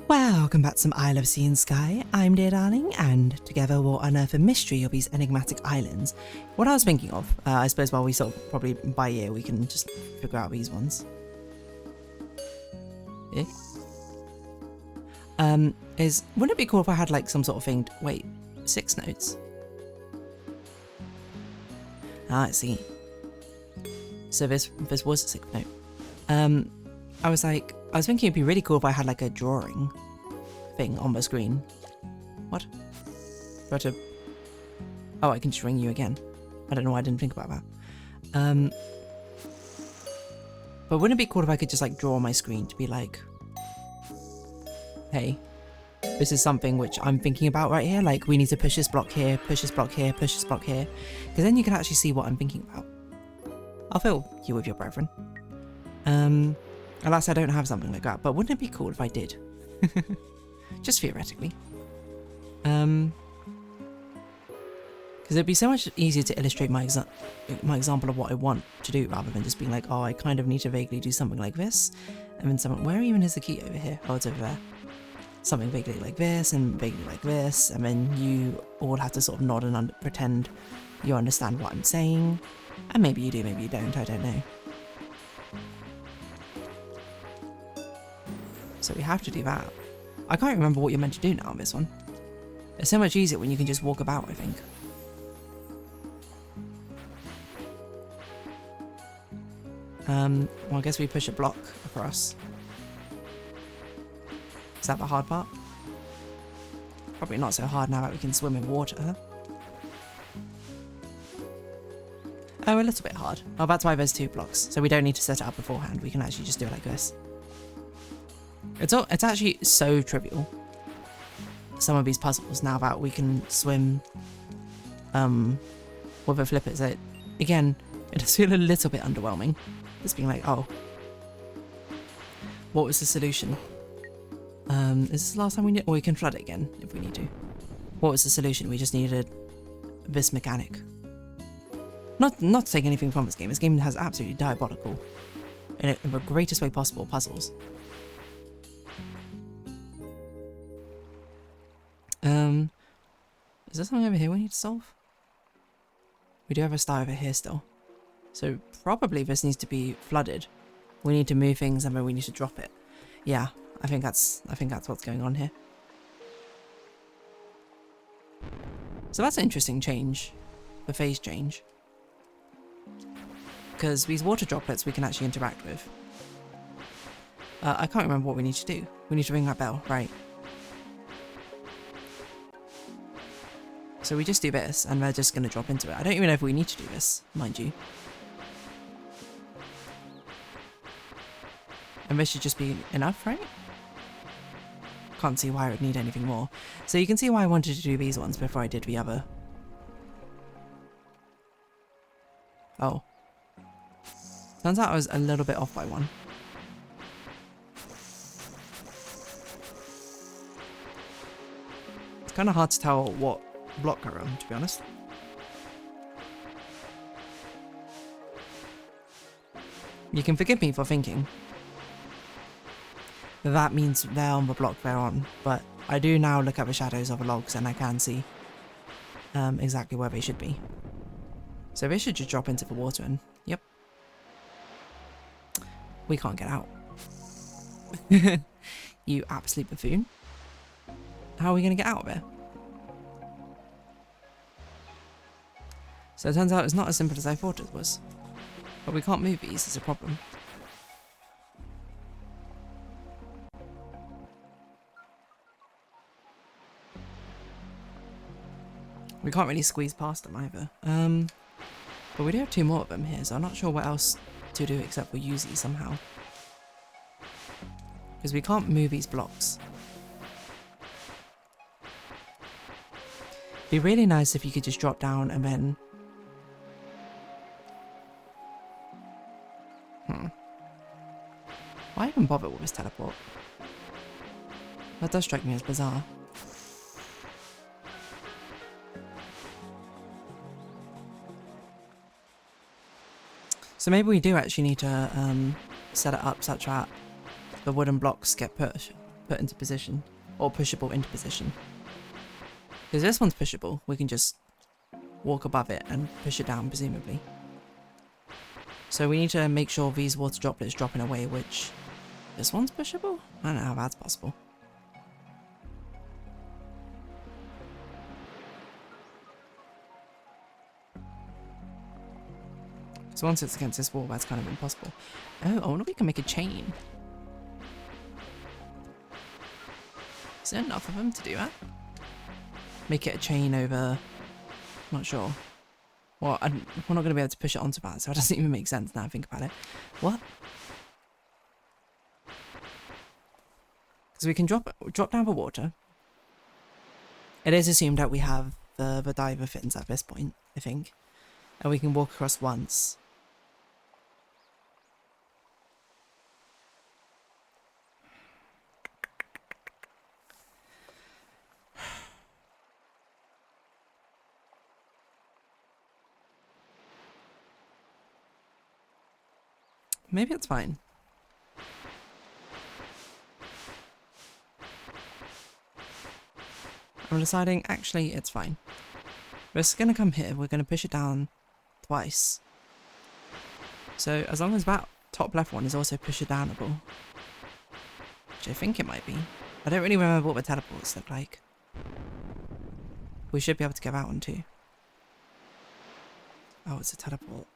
Welcome back to some islesofseaandsky. I'm Dear Darling, and together we'll unearth a mystery of these enigmatic islands. What I was thinking of, I suppose while we sort of probably by ear we can just figure out these ones. Yeah. Wouldn't it be cool if I had like some sort of thing? Wait, 6 notes. Ah, I see. So this was a 6th note. I was thinking it'd be really cool if I had like a drawing thing on the screen. What? Oh, I can just ring you again. I don't know why I didn't think about that. But wouldn't it be cool if I could just like draw on my screen to be like, hey, this is something which I'm thinking about right here. Like, we need to push this block here, push this block here, push this block here. Because then you can actually see what I'm thinking about. I'll fill you with your brethren. Alas, I don't have something like that, but wouldn't it be cool if I did? Just theoretically. Because it'd be so much easier to illustrate my example of what I want to do, rather than just being like, oh, I kind of need to vaguely do something like this. And then someone, where even is the key over here? Oh, it's over there. Something vaguely like this, and vaguely like this, and then you all have to sort of nod and pretend you understand what I'm saying. And maybe you do, maybe you don't, I don't know. So we have to do that. I can't remember what you're meant to do now on this one. It's so much easier when you can just walk about, I think. Well, I guess we push a block across. Is that the hard part? Probably not so hard now that we can swim in water. Oh, a little bit hard. Oh, that's why there's 2 blocks. So we don't need to set it up beforehand. We can actually just do it like this. It's actually so trivial, some of these puzzles, now that we can swim with a flipper. So again, it does feel a little bit underwhelming. Just being like, oh, what was the solution? Is this the last time we need? Or we can flood it again if we need to. What was the solution? We just needed this mechanic. Not to take anything from this game. This game has absolutely diabolical, in the greatest way possible, puzzles. Is there something over here we need to solve? We do have a star over here still. So probably this needs to be flooded. We need to move things and then we need to drop it. Yeah, I think that's what's going on here. So that's an interesting change. The phase change. Because these water droplets we can actually interact with. I can't remember what we need to do. We need to ring that bell, right. So we just do this, and they're just going to drop into it. I don't even know if we need to do this, mind you. And this should just be enough, right? Can't see why I would need anything more. So you can see why I wanted to do these ones before I did the other. Oh. Turns out I was a little bit off by 1. It's kind of hard to tell what block we're on, to be honest. You can forgive me for thinking that means they're on the block they're on, but I do now look at the shadows of the logs and I can see exactly where they should be. So they should just drop into the water and, yep. We can't get out. You absolute buffoon. How are we going to get out of here? So it turns out it's not as simple as I thought it was. But we can't move these, it's a problem. We can't really squeeze past them either. But we do have 2 more of them here, so I'm not sure what else to do except for use these somehow. Because we can't move these blocks. It'd be really nice if you could just drop down and then... Why even bother with this teleport? That does strike me as bizarre. So maybe we do actually need to set it up such that the wooden blocks get pushed. put into position, or pushable into position. Because this one's pushable, we can just walk above it and push it down, presumably. So we need to make sure these water droplets drop in a way which... This one's pushable? I don't know how that's possible. So once it's against this wall, that's kind of impossible. Oh, I wonder if we can make a chain. Is there enough of them to do that? Make it a chain over... Not sure. Well, we're not going to be able to push it onto that, so it doesn't even make sense now I think about it. What? Because we can drop down the water. It is assumed that we have the diver fins at this point, I think. And we can walk across once. Maybe it's fine. I'm deciding, actually, it's fine. We're just going to come here, we're going to push it down twice. So, as long as that top left one is also push-it-downable, which I think it might be. I don't really remember what the teleports look like. We should be able to get that one too. Oh, it's a teleport.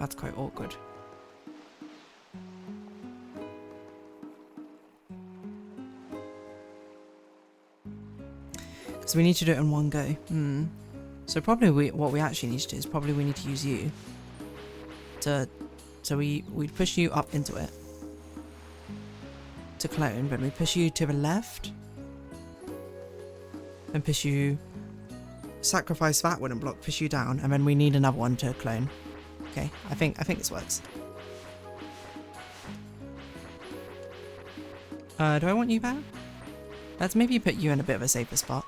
That's quite awkward. Because we need to do it in one go. So probably what we actually need to do is probably we need to use you to... So we push you up into it to clone, but we push you to the left and push you... Sacrifice that wooden block, push you down, and then we need another one to clone. Okay, I think this works. Do I want you back? Let's maybe put you in a bit of a safer spot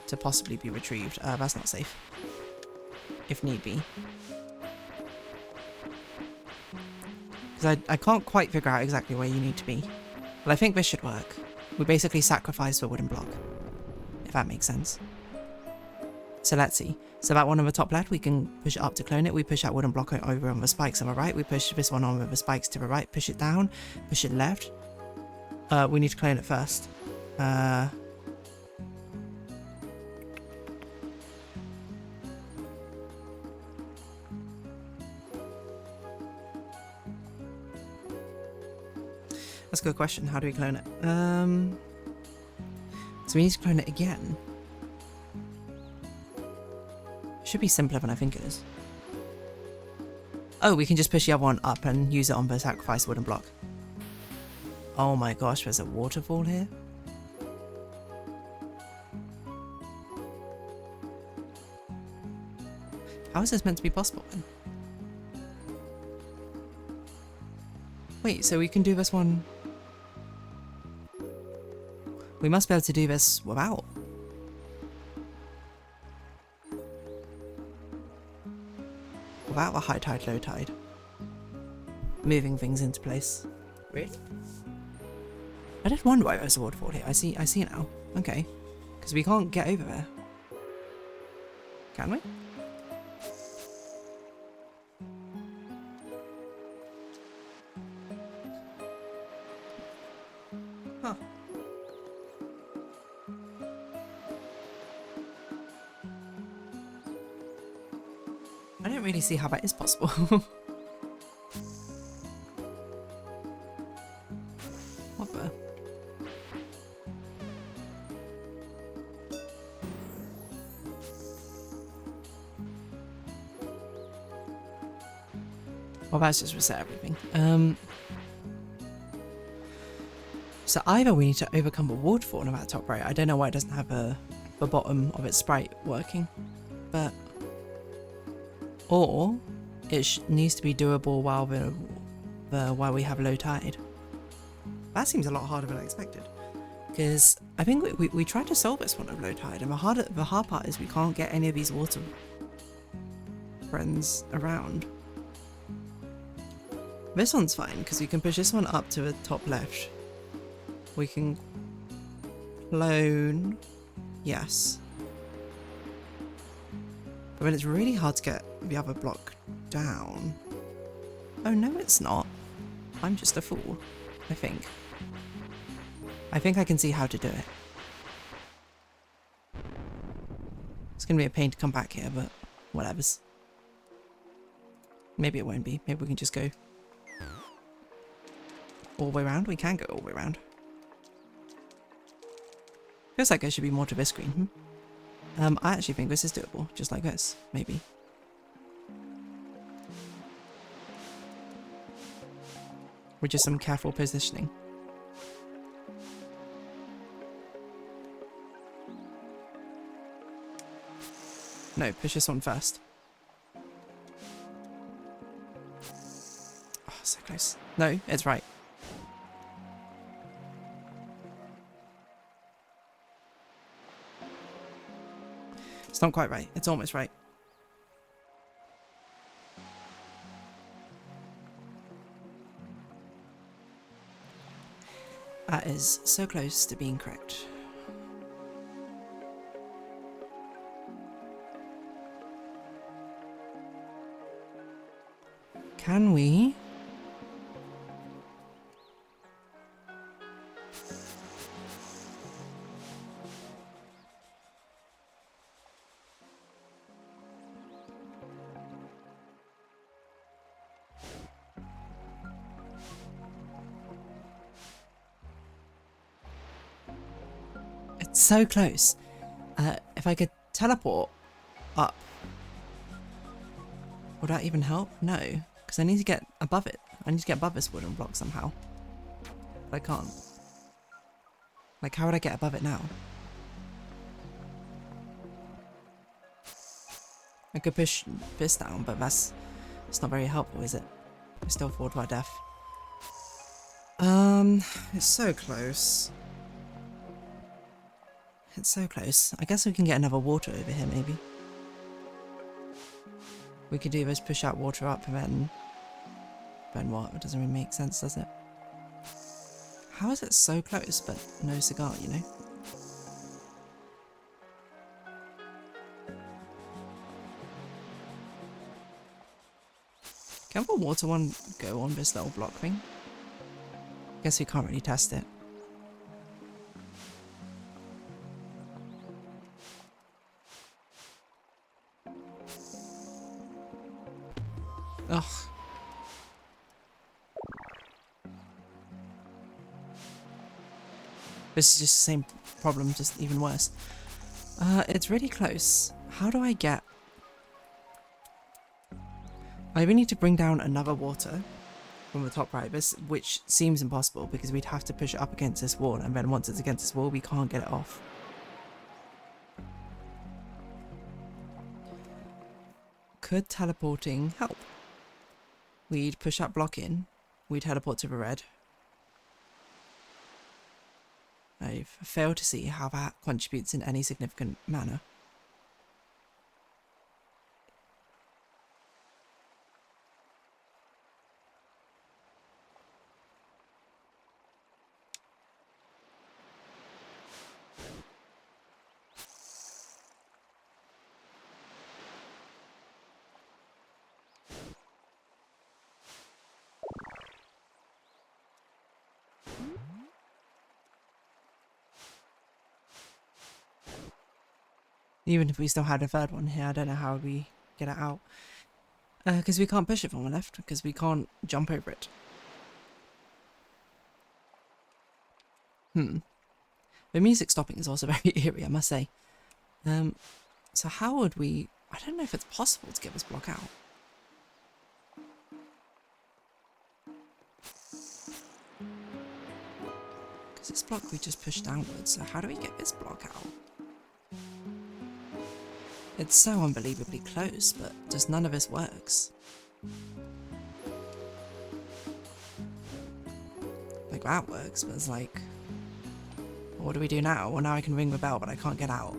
to possibly be retrieved. That's not safe. If need be. Because I can't quite figure out exactly where you need to be. But I think this should work. We basically sacrifice the wooden block. If that makes sense. So let's see. So that one on the top left, we can push it up to clone it. We push that wooden block over on the spikes on the right. We push this one on with the spikes to the right. Push it down. Push it left. We need to clone it first. That's a good question. How do we clone it? So we need to clone it again. Should be simpler than I think it is. Oh, we can just push the other one up and use it on the sacrifice wooden block. Oh my gosh, there's a waterfall here. How is this meant to be possible then? Wait, so we can do this one... We must be able to do this without... Without the high tide, low tide. Moving things into place. Really? I did wonder why there's a waterfall here. I see it now. Okay. Because we can't get over there. Can we? Huh. I don't really see how that is possible. What the? Well, that's just reset everything. So either we need to overcome a waterfall on that top right. I don't know why it doesn't have the bottom of its sprite working, but... Or it needs to be doable while while we have low tide. That seems a lot harder than I expected. Because I think we tried to solve this one of low tide, and the hard part is we can't get any of these water friends around. This one's fine, because we can push this one up to the top left. We can clone, yes. But then it's really hard to get the other block down. Oh no, it's not. I'm just a fool, I think. I think I can see how to do it. It's going to be a pain to come back here, but whatevers. Maybe it won't be. Maybe we can just go all the way around. We can go all the way around. Feels like there should be more to this screen. I actually think this is doable, just like this, maybe. With just some careful positioning. No, push this one first. Oh, so close. No, it's right. It's not quite right. It's almost right. That is so close to being correct. Can we? It's so close. If I could teleport up, would that even help? No, because I need to get above it. I need to get above this wooden block somehow. But I can't. Like, how would I get above it now? I could push this down, but it's not very helpful, is it? We still fall to our death. It's so close. It's so close. I guess we can get another water over here, maybe. We could do this, push out water up, and then what? It doesn't really make sense, does it? How is it so close, but no cigar, you know? Can the water one go on this little block thing? Guess we can't really test it. Ugh. This is just the same problem, just even worse. It's really close. How do I get... I really need to bring down another water from the top right, which seems impossible because we'd have to push it up against this wall, and then once it's against this wall, we can't get it off. Could teleporting help? We'd push that block in, we'd teleport to the red. I've failed to see how that contributes in any significant manner. Even if we still had a third one here, I don't know how we get it out. Because we can't push it from the left, because we can't jump over it. The music stopping is also very eerie, I must say. So how would we... I don't know if it's possible to get this block out. Because this block we just pushed downwards, so how do we get this block out? It's so unbelievably close, but just none of this works. Like, that works, but it's like... What do we do now? Well, now I can ring the bell, but I can't get out.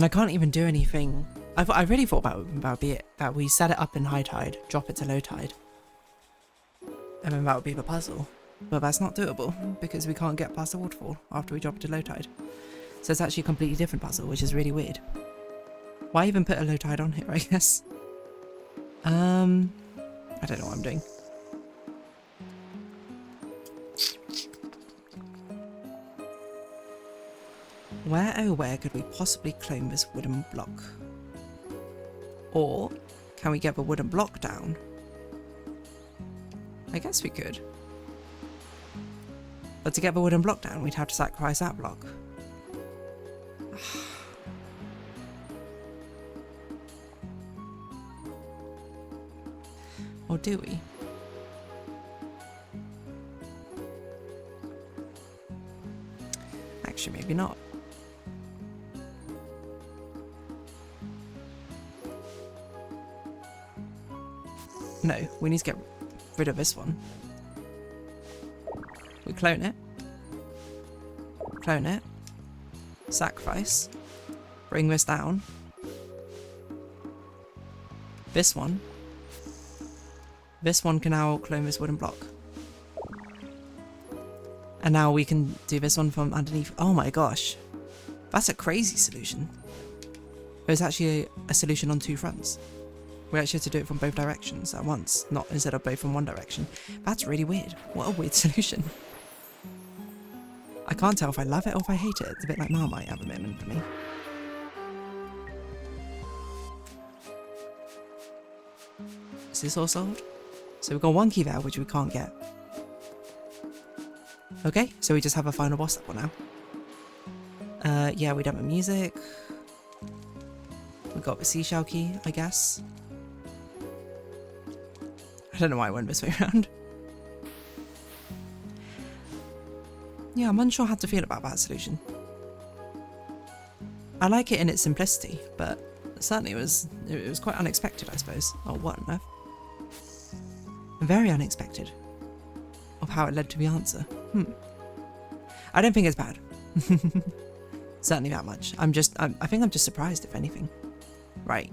And I can't even do anything. I really thought about be it that we set it up in high tide, drop it to low tide, and then that would be the puzzle. But that's not doable because we can't get past the waterfall after we drop it to low tide. So it's actually a completely different puzzle, which is really weird. Why even put a low tide on here, I guess? I don't know what I'm doing. Where, oh where could we possibly clone this wooden block? Or can we get the wooden block down? I guess we could. But to get the wooden block down, we'd have to sacrifice that block. Or do we? Actually, maybe not. No, we need to get rid of this one. We clone it, sacrifice, bring this down. This one can now clone this wooden block. And now we can do this one from underneath. Oh my gosh, that's a crazy solution. There's actually a solution on two fronts. We actually have to do it from both directions at once, not instead of both from one direction. That's really weird. What a weird solution. I can't tell if I love it or if I hate it. It's a bit like Marmite at the moment for me. Is this all solved? So we've got one key there, which we can't get. Okay, so we just have a final boss level now. Yeah, we done the music. We got the seashell key, I guess. I don't know why I went this way around. Yeah, I'm unsure how to feel about that solution. I like it in its simplicity, but certainly it was quite unexpected, I suppose. Oh, what on earth? Very unexpected of how it led to the answer. I don't think it's bad. Certainly that much. I think I'm just surprised, if anything. Right.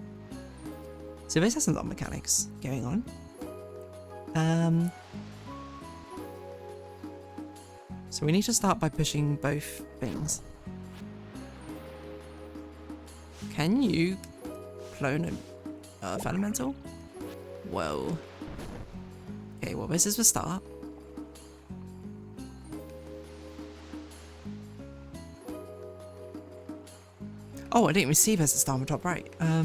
So this has a lot of mechanics going on. So we need to start by pushing both things. Can you clone an earth elemental? Whoa. Okay, well this is the start. Oh, I didn't even see there's a star on the top right. I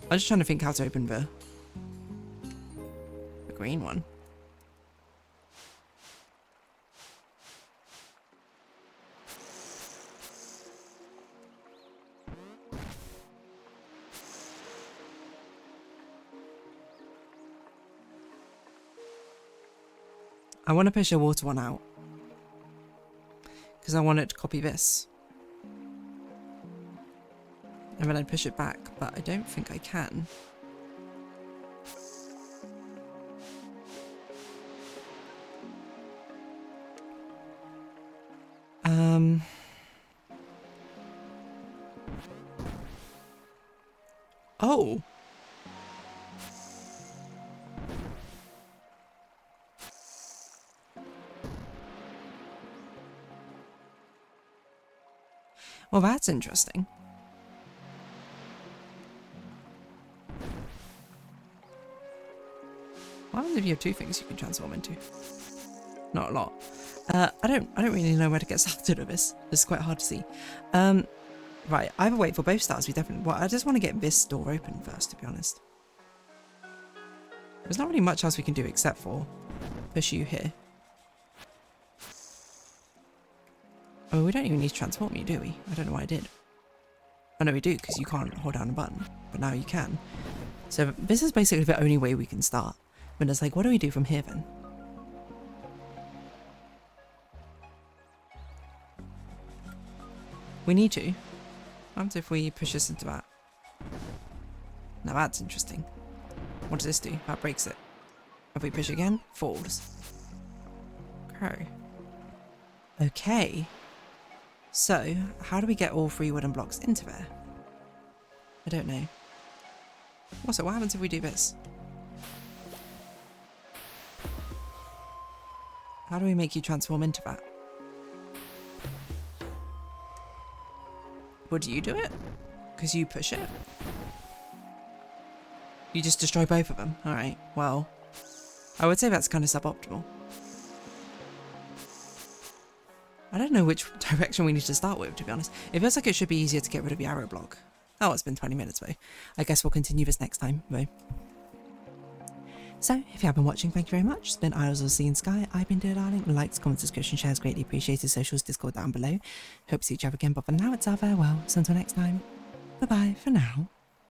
was just trying to think how to open the green one. I want to push a water one out because I want it to copy this. And then I'd push it back, but I don't think I can. Oh. Well, that's interesting. What happens if you have two things you can transform into? Not a lot. I don't really know where to get started with this. This is quite hard to see. Right, either way, for both stars, we definitely... Well, I just want to get this door open first, to be honest. There's not really much else we can do except for push you here. Oh, we don't even need to transform you, do we? I don't know why I did. Oh, no, we do, because you can't hold down a button. But now you can. So this is basically the only way we can start. But it's like, what do we do from here, then? We need to. What happens if we push this into that? Now that's interesting. What does this do? That breaks it. If we push again, falls. Okay. Okay. So, how do we get all 3 wooden blocks into there? I don't know. Also, what happens if we do this? How do we make you transform into that? Would you do it? Because you push it? You just destroy both of them? Alright, well, I would say that's kind of suboptimal. I don't know which direction we need to start with, to be honest. It feels like it should be easier to get rid of the arrow block. Oh, it's been 20 minutes though. I guess we'll continue this next time though. So, if you have been watching, thank you very much. It's been islesofseaandsky. I've been Dear Darling. Likes, comments, subscription, shares, greatly appreciated. Socials, Discord down below. Hope to see each other again, but for now it's our farewell. So until next time, bye bye for now.